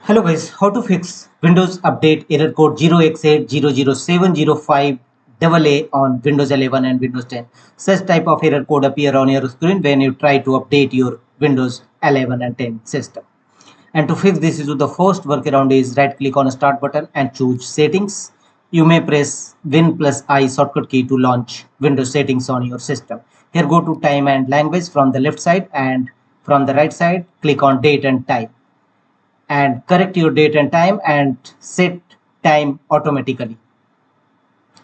Hello guys, how to fix Windows Update error code 0x800705aa on Windows 11 and Windows 10. Such type of error code appear on your screen when you try to update your Windows 11 and 10 system. And to fix this issue, the first workaround is right click on start button and choose settings. You may press Win plus I shortcut key to launch Windows settings on your system. Here go to time and language from the left side, and from the right side click on date and time. And correct your date and time and set time automatically,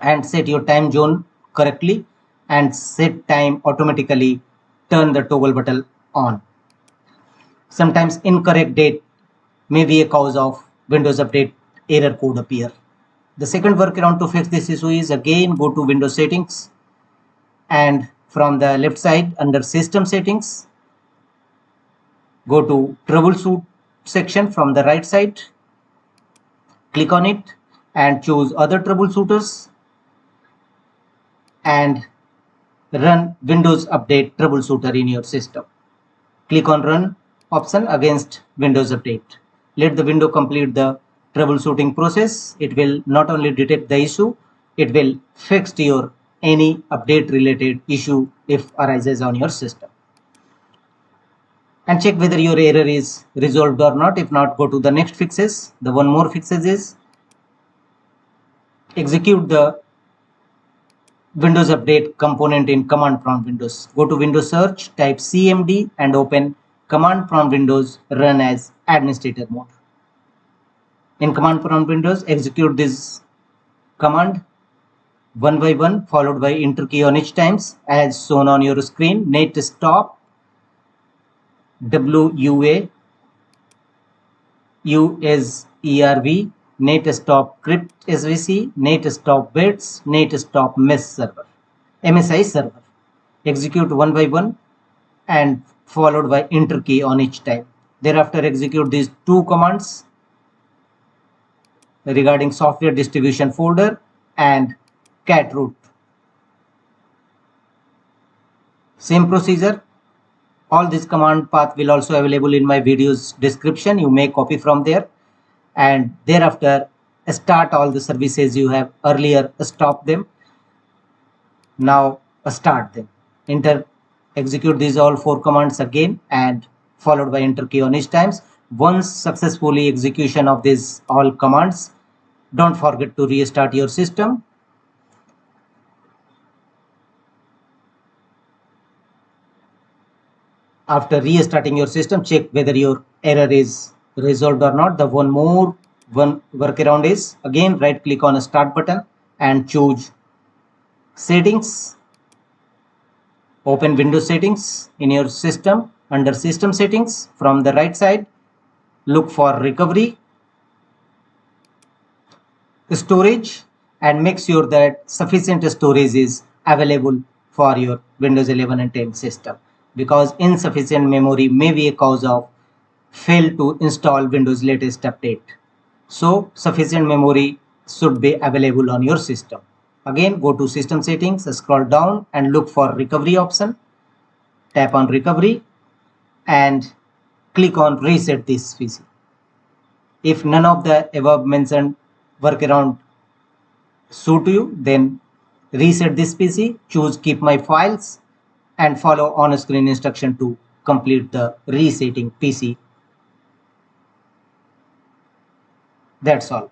and set your time zone correctly, and set time automatically. Turn the toggle button on. Sometimes incorrect date may be a cause of Windows Update error code appear. The second workaround to fix this issue is again go to Windows settings, and from the left side under system settings go to troubleshoot section. From the right side click on it and choose other troubleshooters and run Windows Update troubleshooter in your system. Click on run option against Windows Update. Let the window complete the troubleshooting process. It will not only detect the issue, it will fix your any update related issue if arises on your system. And check whether your error is resolved or not. If not, go to the next fixes. The one more fixes is execute the Windows Update component in command prompt Windows. Go to Windows search, type cmd and open command prompt Windows, run as administrator mode. In command prompt Windows, execute this command one by one followed by enter key on each times as shown on your screen. Net stop wuauserv, net stop cryptSvc, net stop bits, net stop msi server. Execute one by one and followed by enter key on each time. Thereafter execute these two commands regarding software distribution folder and cat root. Same procedure. All this command path will also available in my video's description. You may copy from there, and thereafter start all the services you have earlier stopped them. Now start them. Execute these all four commands again and followed by enter key on each times. Once successfully execution of these all commands, don't forget to restart your system. After restarting your system, check whether your error is resolved or not. The one workaround is again right click on a start button and choose settings. Open Windows settings in your system. Under system settings, from the right side look for recovery storage and make sure that sufficient storage is available for your Windows 11 and 10 system, because insufficient memory may be a cause of fail to install Windows latest update. So sufficient memory should be available on your system. Again go to system settings, scroll down and look for recovery option. Tap on recovery and click on reset this PC. If none of the above mentioned workaround suit you, then reset this PC, choose keep my files and follow on screen instruction to complete the resetting PC. That's all.